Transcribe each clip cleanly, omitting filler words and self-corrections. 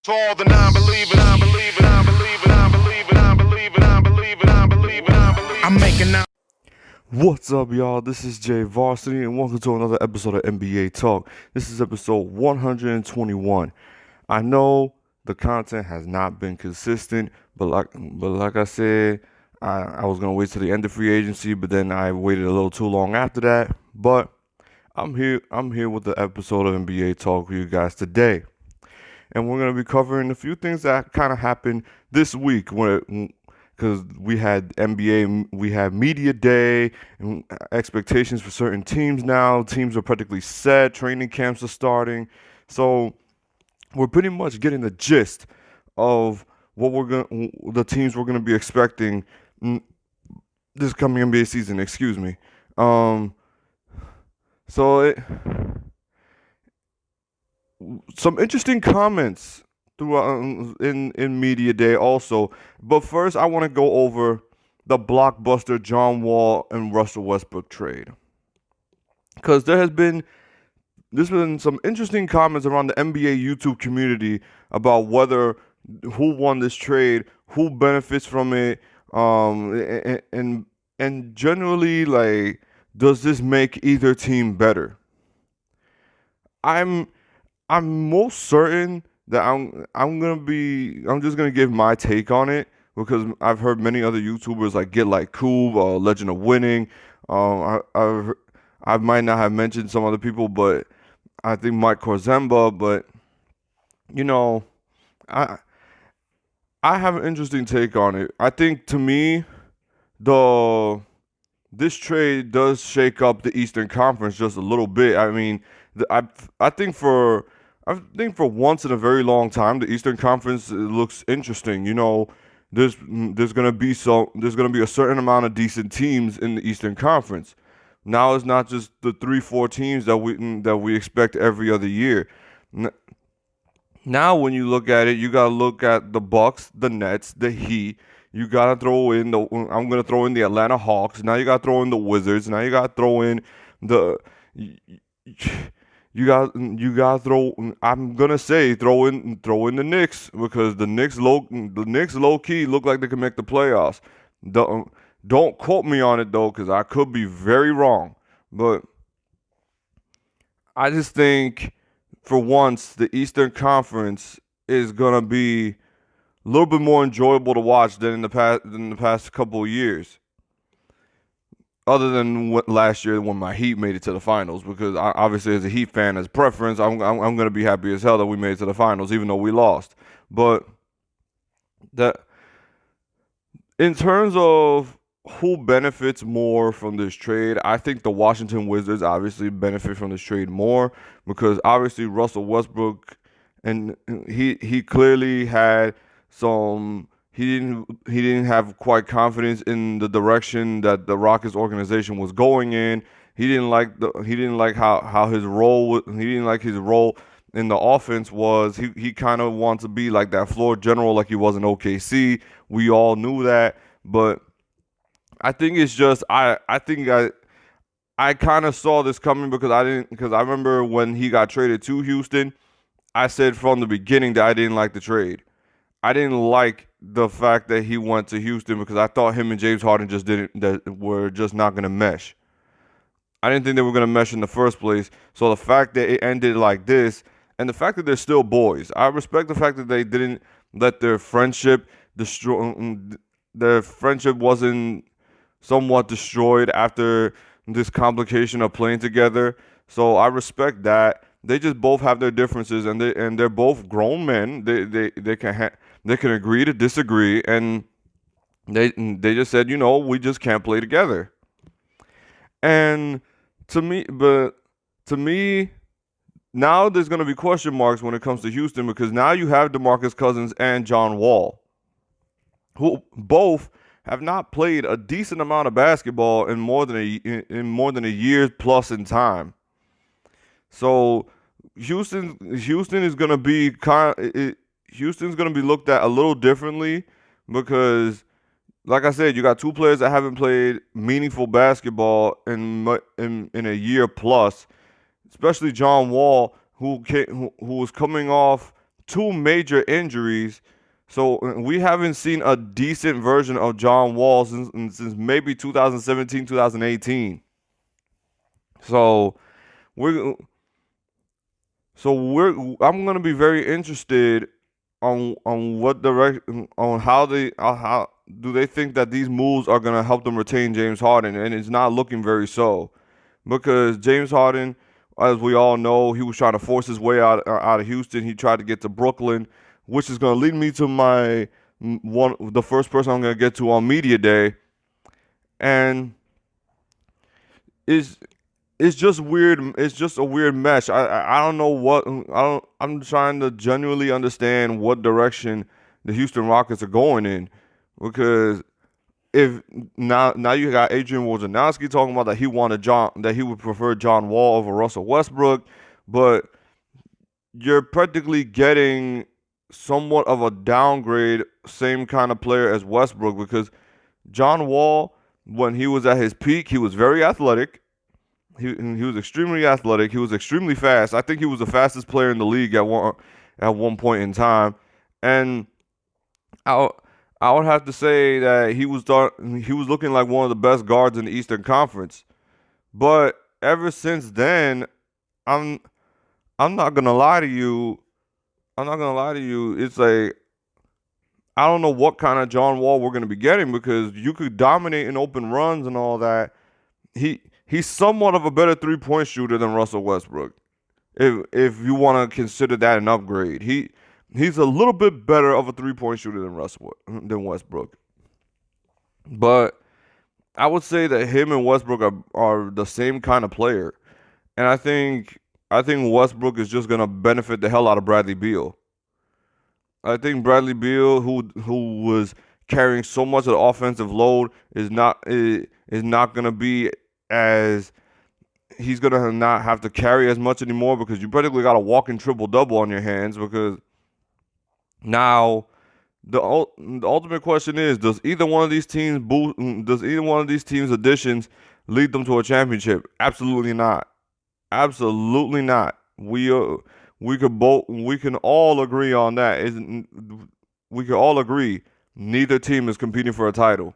To all the non-believers, non-believers, non-believers, non-believers, non-believers, non-believers, non-believers, non-believers. I'm making out. What's up, y'all? This is Jay Varsity, and welcome to another episode of NBA Talk. This is episode 121. I know the content has not been consistent, but like I said, I was gonna wait till the end of free agency, but then I waited a little too long after that. But I'm here with the episode of NBA Talk for you guys today, and we're gonna be covering a few things that kind of happened this week because we had NBA, we had media day, and expectations for certain teams now. Teams are practically set. Training camps are starting, so we're pretty much getting the gist of the teams we're gonna be expecting this coming NBA season. Excuse me. So some interesting comments throughout in media day also. But first, I want to go over the blockbuster John Wall and Russell Westbrook trade, because there's been some interesting comments around the NBA YouTube community about who won this trade, who benefits from it, and generally, like, does this make either team better? I'm most certain that I'm just gonna give my take on it, because I've heard many other YouTubers like Get Like Coob, Legend of Winning. I might not have mentioned some other people, but I think Mike Korzemba. But you know, I I have an interesting take on it. I think, to me, this trade does shake up the Eastern Conference just a little bit. I mean, I think for once in a very long time, the Eastern Conference looks interesting. You know, there's gonna be a certain amount of decent teams in the Eastern Conference. Now it's not just the 3-4 teams that we expect every other year. Now, when you look at it, you gotta look at the Bucks, the Nets, the Heat. You gotta throw in I'm gonna throw in the Atlanta Hawks. Now you gotta throw in the Wizards. Now you gotta throw in the. You got throw. I'm gonna say throw in the Knicks, because the Knicks low key look like they can make the playoffs. Don't quote me on it though, because I could be very wrong. But I just think, for once, the Eastern Conference is gonna be a little bit more enjoyable to watch than in the past couple of years. Other than last year when my Heat made it to the finals, because obviously, as a Heat fan, as preference, I'm gonna be happy as hell that we made it to the finals, even though we lost. But that, in terms of who benefits more from this trade, I think the Washington Wizards obviously benefit from this trade more, because obviously Russell Westbrook, and he clearly had some. He didn't have quite confidence in the direction that the Rockets organization was going in. He didn't like how his role. He didn't like his role in the offense was. He kind of wants to be like that floor general, like he was in OKC. We all knew that, but I think it's just I kind of saw this coming, because I remember when he got traded to Houston, I said from the beginning that I didn't like the trade. I didn't like the fact that he went to Houston, because I thought him and James Harden were just not going to mesh. I didn't think they were going to mesh in the first place. So the fact that it ended like this, and the fact that they're still boys, I respect the fact that they didn't let their friendship destroy. Their friendship wasn't somewhat destroyed after this complication of playing together. So I respect that. They just both have their differences, and they're both grown men. They can agree to disagree, and they just said, we just can't play together. And to me, now there's going to be question marks when it comes to Houston, because now you have DeMarcus Cousins and John Wall, who both have not played a decent amount of basketball in more than a year plus in time. So Houston is going to be Houston's going to be looked at a little differently, because, like I said, you got two players that haven't played meaningful basketball in a year plus, especially John Wall, who was coming off two major injuries. So we haven't seen a decent version of John Wall since maybe 2017, 2018. So we're I'm gonna be very interested on what direction, on how do they think that these moves are gonna help them retain James Harden, and it's not looking very so, because James Harden, as we all know, he was trying to force his way out of Houston. He tried to get to Brooklyn, which is gonna lead me to the first person I'm gonna get to on media day, and is it's just weird. It's just a weird mesh. I don't know what I'm trying to genuinely understand what direction the Houston Rockets are going in, because if now you got Adrian Wojnarowski talking about that he would prefer John Wall over Russell Westbrook, but you're practically getting somewhat of a downgrade, same kind of player as Westbrook, because John Wall, when he was at his peak, he was very athletic. He was extremely athletic. He was extremely fast. I think he was the fastest player in the league at one point in time. And I would have to say that he was looking like one of the best guards in the Eastern Conference. But ever since then, I'm not gonna lie to you. I'm not gonna lie to you. It's like, I don't know what kind of John Wall we're gonna be getting, because you could dominate in open runs and all that. He's somewhat of a better 3-point shooter than Russell Westbrook, if you want to consider that an upgrade. He's a little bit better of a 3-point shooter than Westbrook. But I would say that him and Westbrook are the same kind of player, and I think Westbrook is just gonna benefit the hell out of Bradley Beal. I think Bradley Beal, who was carrying so much of the offensive load, is not gonna be as he's gonna not have to carry as much anymore, because you practically got a walking triple-double on your hands. Because now the ultimate question is, does either one of these teams additions lead them to a championship? Absolutely not. Absolutely not. We can all agree on that. We can all agree neither team is competing for a title.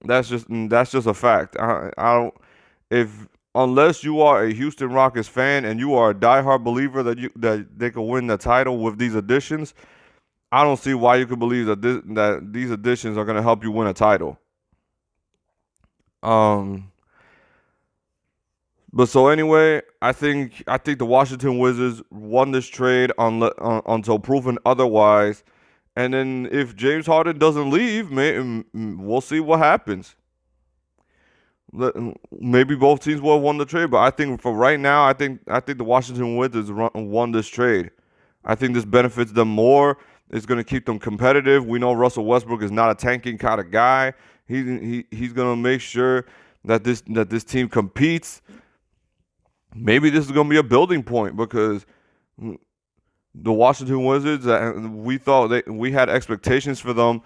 That's just a fact. I don't unless you are a Houston Rockets fan and you are a diehard believer that they could win the title with these additions, I don't see why you could believe that these additions are going to help you win a title. But so anyway, I think the Washington Wizards won this trade until proven otherwise. And then if James Harden doesn't leave, we'll see what happens. Maybe both teams will have won the trade, but I think for right now, I think the Washington Wizards won this trade. I think this benefits them more. It's going to keep them competitive. We know Russell Westbrook is not a tanking kind of guy. He's going to make sure that this team competes. Maybe this is going to be a building point, because the Washington Wizards, we had expectations for them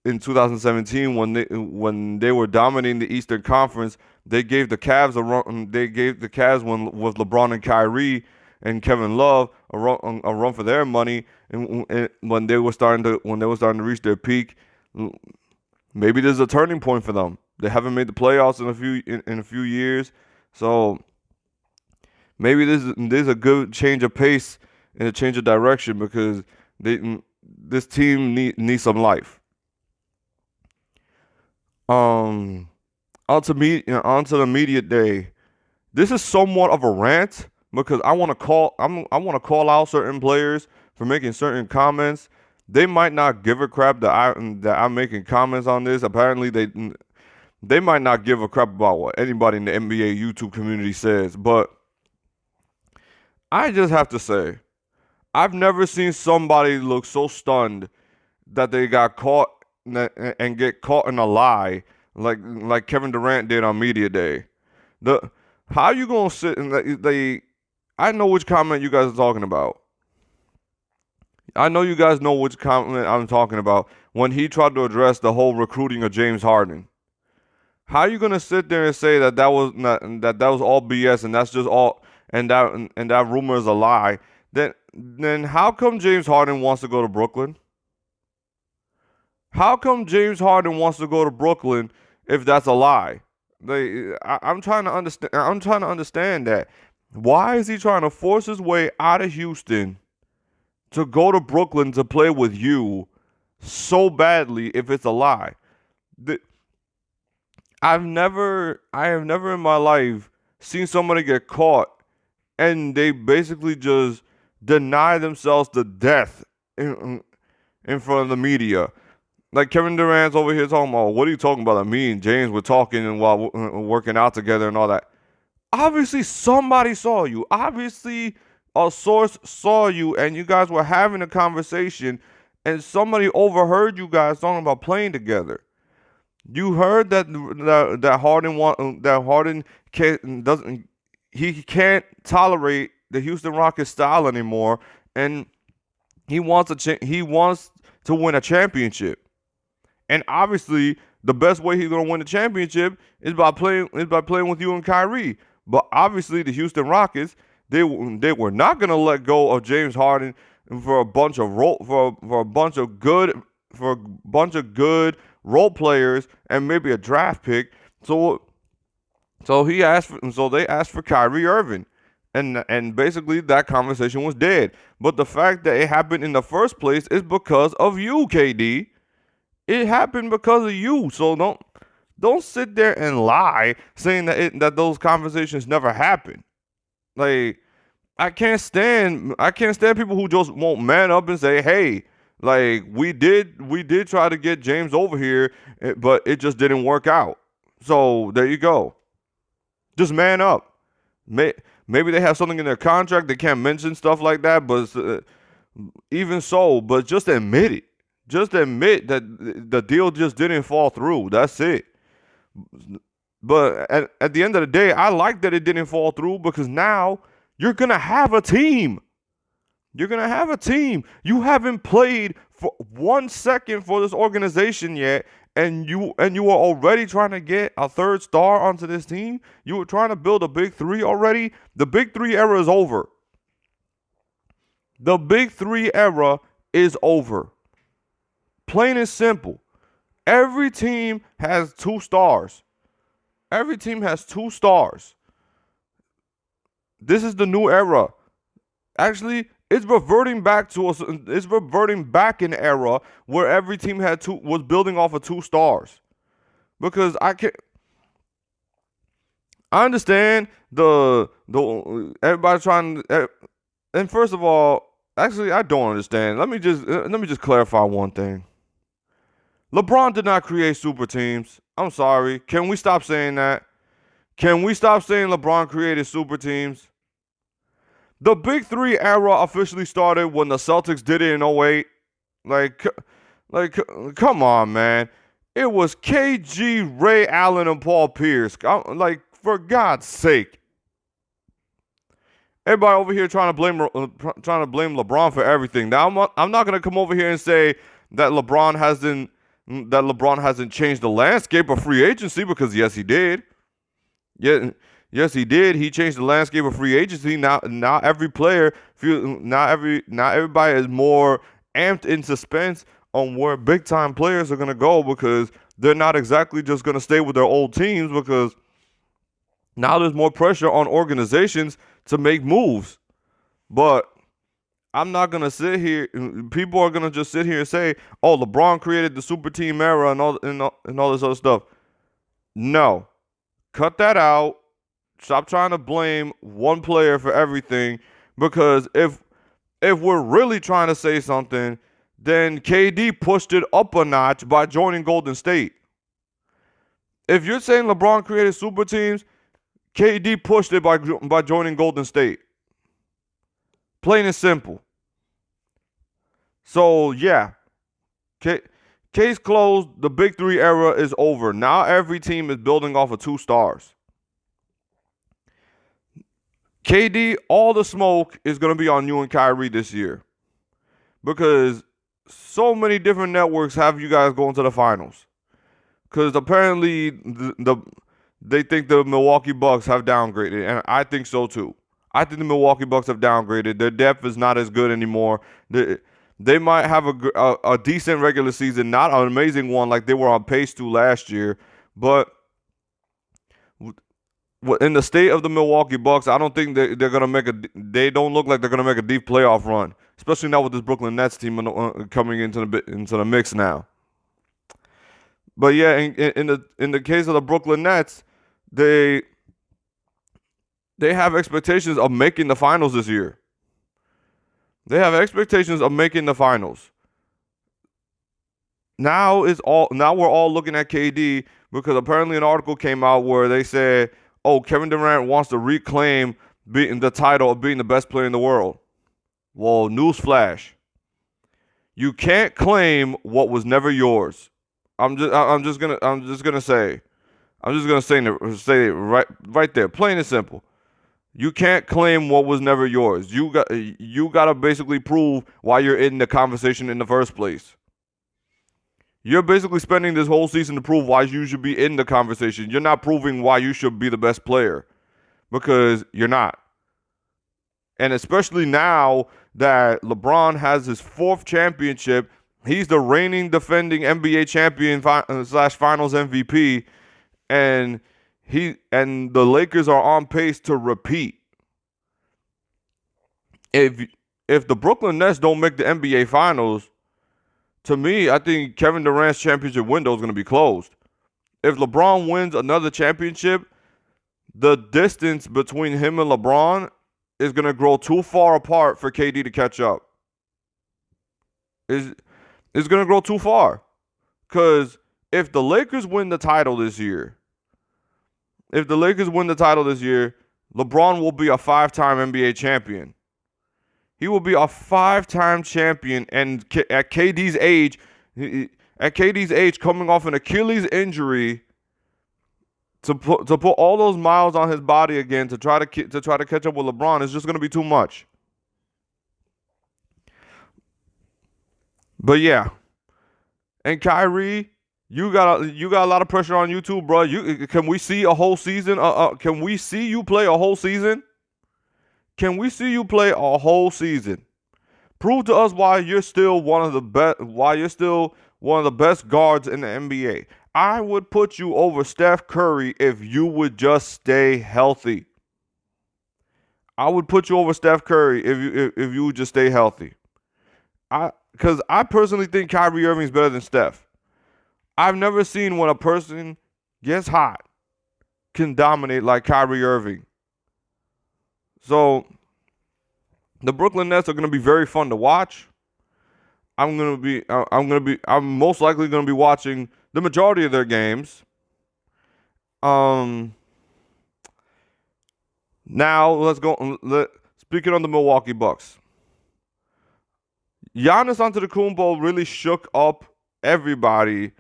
in 2017 when they were dominating the Eastern Conference. They gave the Cavs a run. They gave the Cavs with LeBron and Kyrie and Kevin Love a run for their money. And when they were starting to reach their peak, maybe there's a turning point for them. They haven't made the playoffs in a few years, so maybe there's a good change of pace and a change of direction, because this team needs some life. On to the media day. This is somewhat of a rant, because I want to call out certain players for making certain comments. They might not give a crap that I'm making comments on this. Apparently they might not give a crap about what anybody in the NBA YouTube community says, but I just have to say, I've never seen somebody look so stunned that they got caught and get caught in a lie like Kevin Durant did on media day. How you gonna sit and I know which comment you guys are talking about. I know you guys know which comment I'm talking about, when he tried to address the whole recruiting of James Harden. How are you gonna sit there and say that was all BS and that's just all and that rumor is a lie? Then then how come James Harden wants to go to Brooklyn? How come James Harden wants to go to Brooklyn if that's a lie? I'm trying to understand. I'm trying to understand that. Why is he trying to force his way out of Houston to go to Brooklyn to play with you so badly if it's a lie? I have never in my life seen somebody get caught and they basically just deny themselves the death in front of the media. Like Kevin Durant's over here talking about, what are you talking about? Like me and James were talking and while working out together and all that. Obviously, somebody saw you. Obviously, a source saw you and you guys were having a conversation and somebody overheard you guys talking about playing together. You heard that Harden can't tolerate the Houston Rockets style anymore, and he wants to win a championship. And obviously, the best way he's gonna win the championship is by playing with you and Kyrie. But obviously, the Houston Rockets they were not gonna let go of James Harden for a bunch of good role players and maybe a draft pick. So they asked for Kyrie Irving. And basically that conversation was dead. But the fact that it happened in the first place is because of you, KD. It happened because of you. So don't sit there and lie saying that those conversations never happened. Like I can't stand people who just won't man up and say, "Hey, like we did try to get James over here, but it just didn't work out." So there you go. Just man up. Maybe they have something in their contract they can't mention stuff like that, but even so, but just admit it. Just admit that the deal just didn't fall through. That's it. But at the end of the day, I like that it didn't fall through because now you're going to have a team. You're going to have a team. You haven't played for 1 second for this organization yet, and you were already trying to get a third star onto this team. You were trying to build a big three already. The big three era is over. The big three era is over. Plain and simple. Every team has 2 stars. Every team has 2 stars. This is the new era. Actually, it's reverting back an era where every team was building off of 2 stars. Because I understand the everybody trying to, and first of all, actually I don't understand. Let me just clarify one thing. LeBron did not create super teams. I'm sorry. Can we stop saying that? Can we stop saying LeBron created super teams? The Big Three era officially started when the Celtics did it in 08. Like, come on, man. It was KG, Ray Allen, and Paul Pierce. Like, for God's sake. Everybody over here trying to blame LeBron for everything. Now, I'm not gonna come over here and say that LeBron hasn't changed the landscape of free agency, because yes, he did. Yeah, yes, he did. He changed the landscape of free agency. Now every player everybody is more amped in suspense on where big time players are gonna go, because they're not exactly just gonna stay with their old teams, because now there's more pressure on organizations to make moves. But I'm not going to sit here. People are going to just sit here and say, oh, LeBron created the super team era and all this other stuff. No. Cut that out. Stop trying to blame one player for everything, because if we're really trying to say something, then KD pushed it up a notch by joining Golden State. If you're saying LeBron created super teams, KD pushed it by joining Golden State. Plain and simple. So, yeah. Case closed. The Big Three era is over. Now every team is building off of 2 stars. KD, all the smoke is going to be on you and Kyrie this year, because so many different networks have you guys going to the finals. Because apparently they think the Milwaukee Bucks have downgraded, and I think so too. I think the Milwaukee Bucks have downgraded. Their depth is not as good anymore. They might have a decent regular season, not an amazing one like they were on pace to last year, but in the state of the Milwaukee Bucks, I don't think they're gonna make they don't look like they're gonna make a deep playoff run, especially now with this Brooklyn Nets team coming into the mix now. But yeah, in the case of the Brooklyn Nets, they have expectations of making the finals this year. They have expectations of making the finals. Now we're all looking at KD because apparently an article came out where they said, "Oh, Kevin Durant wants to reclaim the title of being the best player in the world." Well, newsflash: you can't claim what was never yours. I'm just gonna say it right there, plain and simple. You can't claim what was never yours. You got to basically prove why you're in the conversation in the first place. You're basically spending this whole season to prove why you should be in the conversation. You're not proving why you should be the best player because you're not. And especially now that LeBron has his 4th championship, he's the reigning defending NBA champion / finals MVP, and the Lakers are on pace to repeat. If the Brooklyn Nets don't make the NBA finals, to me, I think Kevin Durant's championship window is going to be closed. If LeBron wins another championship, the distance between him and LeBron is going to grow too far apart for KD to catch up. It's going to grow too far. Because if the Lakers win the title this year, LeBron will be a 5-time NBA champion. He will be a 5-time champion, and at KD's age, coming off an Achilles injury, to put all those miles on his body again to try to catch up with LeBron is just going to be too much. But yeah, and Kyrie, you got a lot of pressure on you too, bro. Can we see a whole season? Can we see you play a whole season? Can we see you play a whole season? Prove to us why you're still one of the best. Why you're still one of the best guards in the NBA. I would put you over Steph Curry if you would just stay healthy. I would put you over Steph Curry if you would just stay healthy. Because I personally think Kyrie Irving is better than Steph. I've never seen when a person gets hot can dominate like Kyrie Irving. So the Brooklyn Nets are going to be very fun to watch. I'm most likely going to be watching the majority of their games. Now let's go. Speaking on the Milwaukee Bucks, Giannis Antetokounmpo really shook up everybody.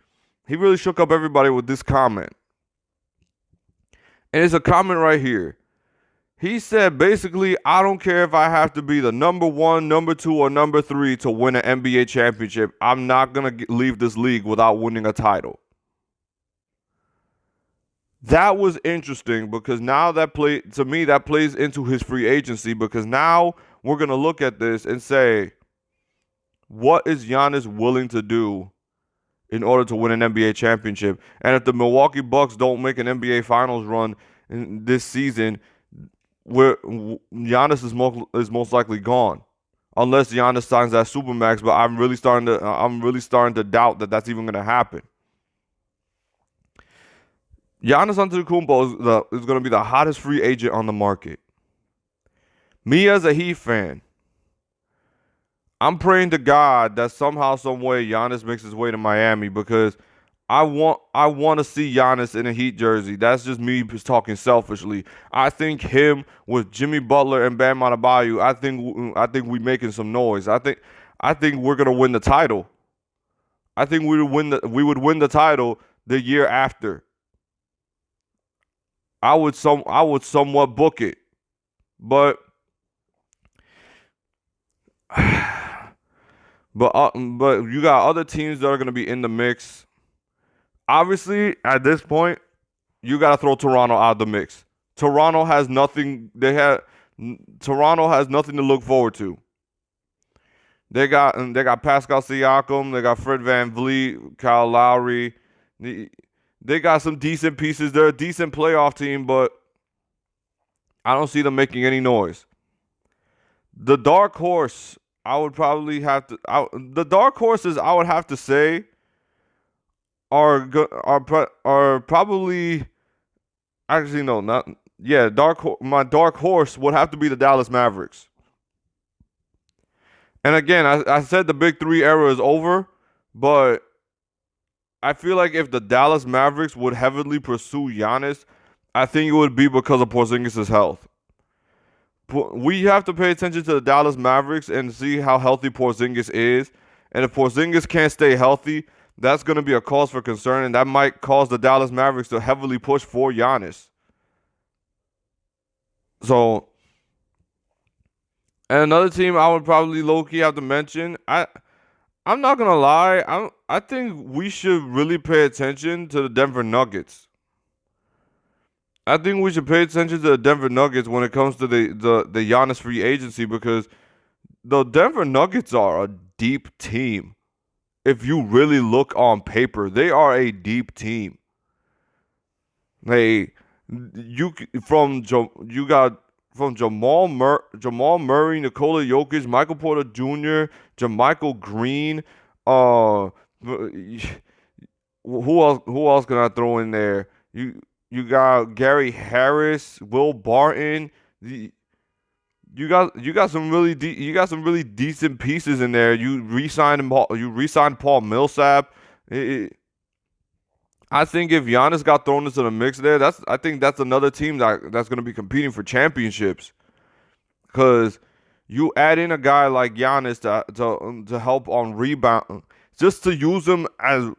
He really shook up everybody with this comment, and it's a comment right here. He said, basically, I don't care if I have to be the number 1, number 2, or number 3 to win an NBA championship. I'm not going to leave this league without winning a title. That was interesting because now that plays into his free agency, because now we're going to look at this and say, what is Giannis willing to do in order to win an NBA championship? And if the Milwaukee Bucks don't make an NBA Finals run this season, where Giannis is most likely gone, unless Giannis signs that supermax. But I'm really starting to doubt that that's even going to happen. Giannis Antetokounmpo is going to be the hottest free agent on the market. Me as a Heat fan, I'm praying to God that somehow, some way, Giannis makes his way to Miami, because I want to see Giannis in a Heat jersey. That's just me just talking selfishly. I think him with Jimmy Butler and Bam Adebayo, I think we making some noise. I think we're gonna win the title. I think we would win the title the year after. I would somewhat book it, but you got other teams that are gonna be in the mix. Obviously, at this point, you got to throw Toronto out of the mix. Toronto has nothing. Toronto has nothing to look forward to. They got Pascal Siakam, they got Fred VanVleet, Kyle Lowry. They got some decent pieces. They're a decent playoff team, but I don't see them making any noise. The dark horse, I would probably have to. The dark horses, I would have to say, are probably actually no, not yeah. My dark horse would have to be the Dallas Mavericks. And again, I said the Big Three era is over, but I feel like if the Dallas Mavericks would heavily pursue Giannis, I think it would be because of Porzingis' health. We have to pay attention to the Dallas Mavericks and see how healthy Porzingis is. And if Porzingis can't stay healthy, that's going to be a cause for concern, and that might cause the Dallas Mavericks to heavily push for Giannis. So, and another team I would probably low-key have to mention, I'm not going to lie, I think we should really pay attention to the Denver Nuggets. I think we should pay attention to the Denver Nuggets when it comes to the Giannis free agency, because the Denver Nuggets are a deep team. If you really look on paper, they are a deep team. You got from Jamal Murray, Nikola Jokic, Michael Porter Jr., JaMychal Green. Who else can I throw in there? You got Gary Harris, Will Barton. You got some really decent pieces in there. You re-signed Paul Millsap. I think if Giannis got thrown into the mix there, I think that's another team that's going to be competing for championships. Because you add in a guy like Giannis to help on rebound, just to use him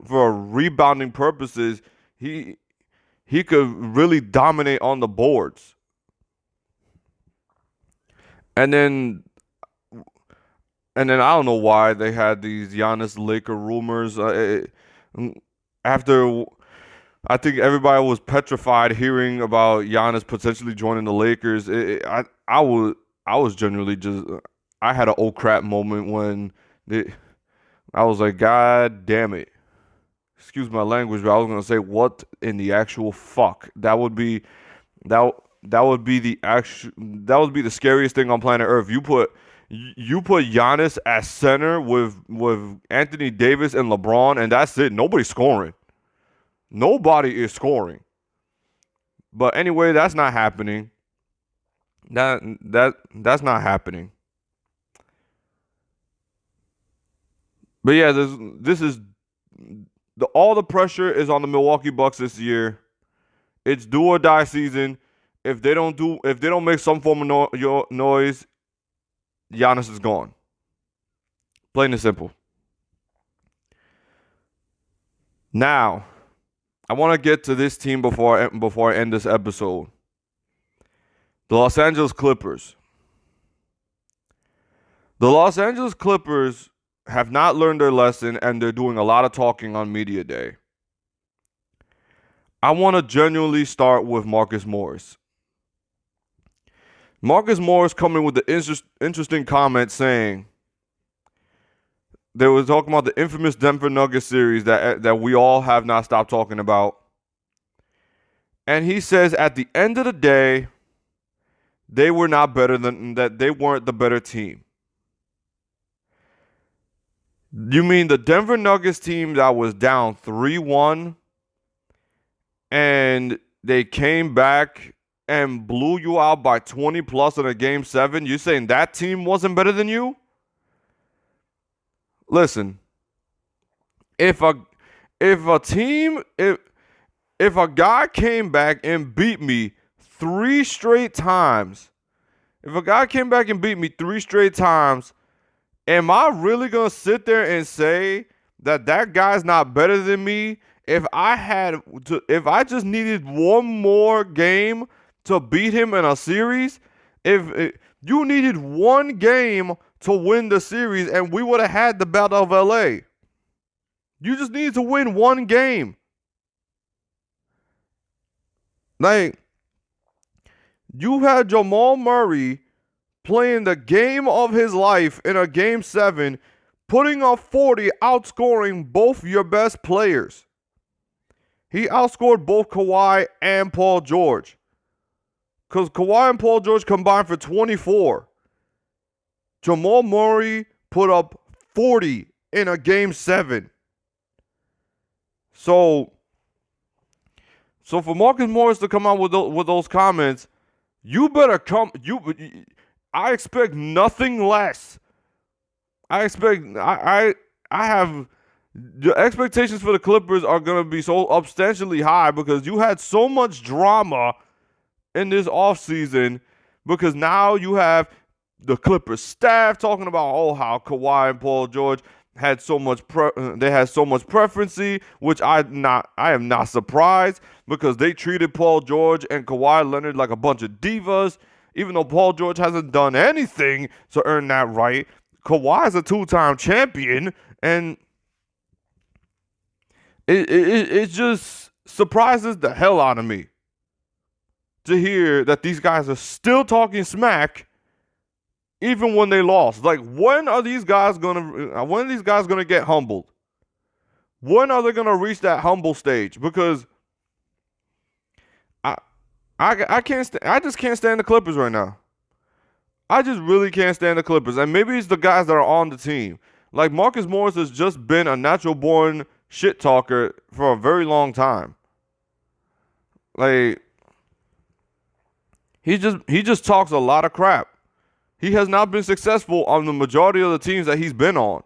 for rebounding purposes. He could really dominate on the boards. And then I don't know why they had these Giannis Laker rumors. After I think everybody was petrified hearing about Giannis potentially joining the Lakers. I was genuinely I had an oh crap moment when I was like, God damn it. Excuse my language, but I was gonna say, what in the actual fuck? That would be the scariest thing on planet Earth. You put Giannis as center with Anthony Davis and LeBron, and that's it. Nobody's scoring. Nobody is scoring. But anyway, that's not happening. That's not happening. But yeah, this is all the pressure is on the Milwaukee Bucks this year. It's do or die season. If they don't make some form of noise, Giannis is gone. Plain and simple. Now, I want to get to this team before I end this episode. The Los Angeles Clippers. The Los Angeles Clippers have not learned their lesson, and they're doing a lot of talking on media day. I want to genuinely start with Marcus Morris. Marcus Morris coming with the interesting comment saying they were talking about the infamous Denver Nuggets series that we all have not stopped talking about. And he says at the end of the day, they were not better than that. They weren't the better team. You mean the Denver Nuggets team that was down 3-1 and they came back and blew you out by 20 plus in a game 7? You saying that team wasn't better than you? Listen, if a guy came back and beat me 3 straight times, am I really gonna sit there and say that guy's not better than me? If I just needed one more game to beat him in a series, if you needed one game to win the series, and we would have had the Battle of LA. You just needed to win one game. Like, you had Jamal Murray playing the game of his life in a Game 7, putting up 40, outscoring both your best players. He outscored both Kawhi and Paul George. Because Kawhi and Paul George combined for 24. Jamal Murray put up 40 in a Game 7. So for Marcus Morris to come out with those comments, you better come. I expect nothing less. I have the expectations for the Clippers are going to be so substantially high because you had so much drama in this offseason, because now you have the Clippers staff talking about how Kawhi and Paul George had so much preferency, which I am not surprised, because they treated Paul George and Kawhi Leonard like a bunch of divas, even though Paul George hasn't done anything to earn that right. Kawhi is a 2-time champion, and it just surprises the hell out of me to hear that these guys are still talking smack even when they lost. Like, when are these guys gonna get humbled? When are they gonna reach that humble stage? Because I just can't stand the Clippers right now. I just really can't stand the Clippers. And maybe it's the guys that are on the team. Like, Marcus Morris has just been a natural born shit talker for a very long time. Like, he just talks a lot of crap. He has not been successful on the majority of the teams that he's been on.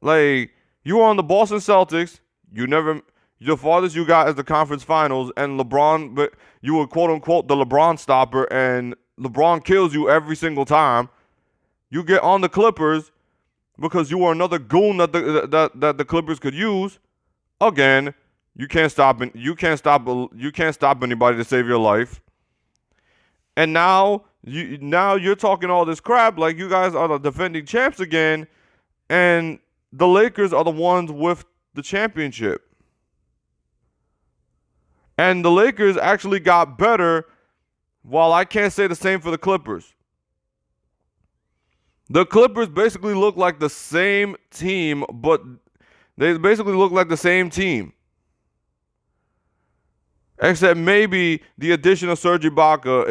Like, you were on the Boston Celtics. The farthest you got is the conference finals, and LeBron, but you were quote unquote the LeBron stopper, and LeBron kills you every single time. You get on the Clippers because you were another goon that the Clippers could use. Again, you can't stop anybody to save your life. And now you're talking all this crap like you guys are the defending champs again, and the Lakers are the ones with the championship. And the Lakers actually got better, while I can't say the same for the Clippers. The Clippers basically look like the same team, but they basically look like the same team. Except maybe the addition of Serge Ibaka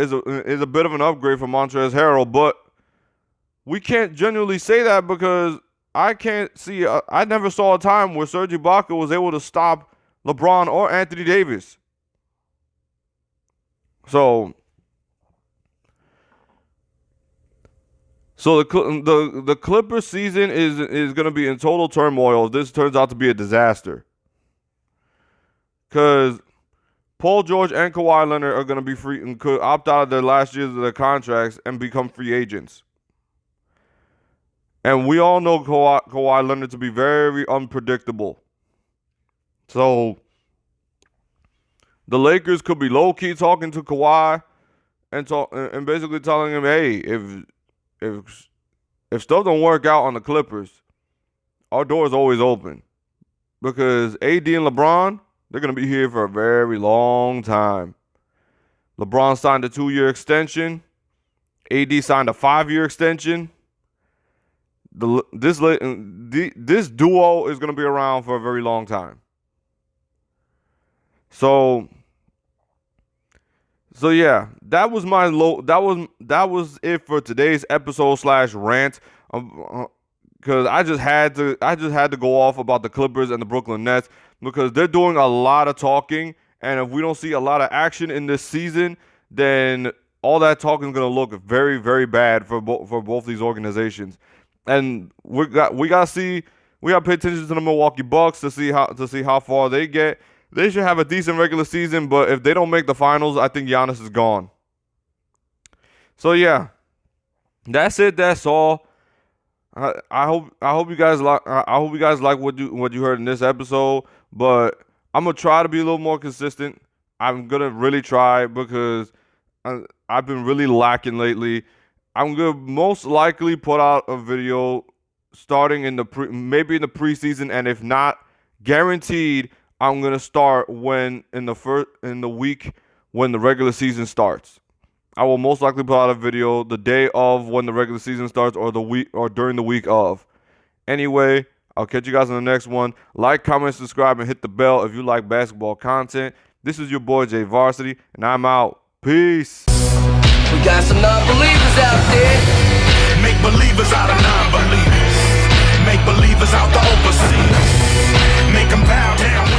is a bit of an upgrade from Montrezl Harrell, but we can't genuinely say that because I never saw a time where Serge Ibaka was able to stop LeBron or Anthony Davis. So the Clippers season is going to be in total turmoil if this turns out to be a disaster. Because Paul George and Kawhi Leonard are going to be free and could opt out of their last years of their contracts and become free agents. And we all know Kawhi Leonard to be very unpredictable. So the Lakers could be low-key talking to Kawhi and basically telling him, hey, if stuff don't work out on the Clippers, our door is always open. Because AD and LeBron, they're going to be here for a very long time. LeBron signed a 2-year extension. AD signed a 5-year extension. This duo is going to be around for a very long time. So yeah, that was my that was it for today's episode / rant. Because I just had to go off about the Clippers and the Brooklyn Nets, because they're doing a lot of talking, and if we don't see a lot of action in this season, then all that talking is going to look very, very bad for both these organizations. And we got to pay attention to the Milwaukee Bucks to see how far they get. They should have a decent regular season, but if they don't make the finals, I think Giannis is gone. So yeah, that's it. That's all. I hope you guys like what you heard in this episode. But I'm gonna try to be a little more consistent. I'm gonna really try, because I've been really lacking lately. I'm gonna most likely put out a video starting maybe in the preseason, and if not, guaranteed I'm gonna start in the week when the regular season starts. I will most likely put out a video the day of when the regular season starts, or the week, or during the week of. Anyway, I'll catch you guys in the next one. Like, comment, subscribe, and hit the bell if you like basketball content. This is your boy Jay Varsity, and I'm out. Peace. We got some non-believers out there. Make believers out of non-believers.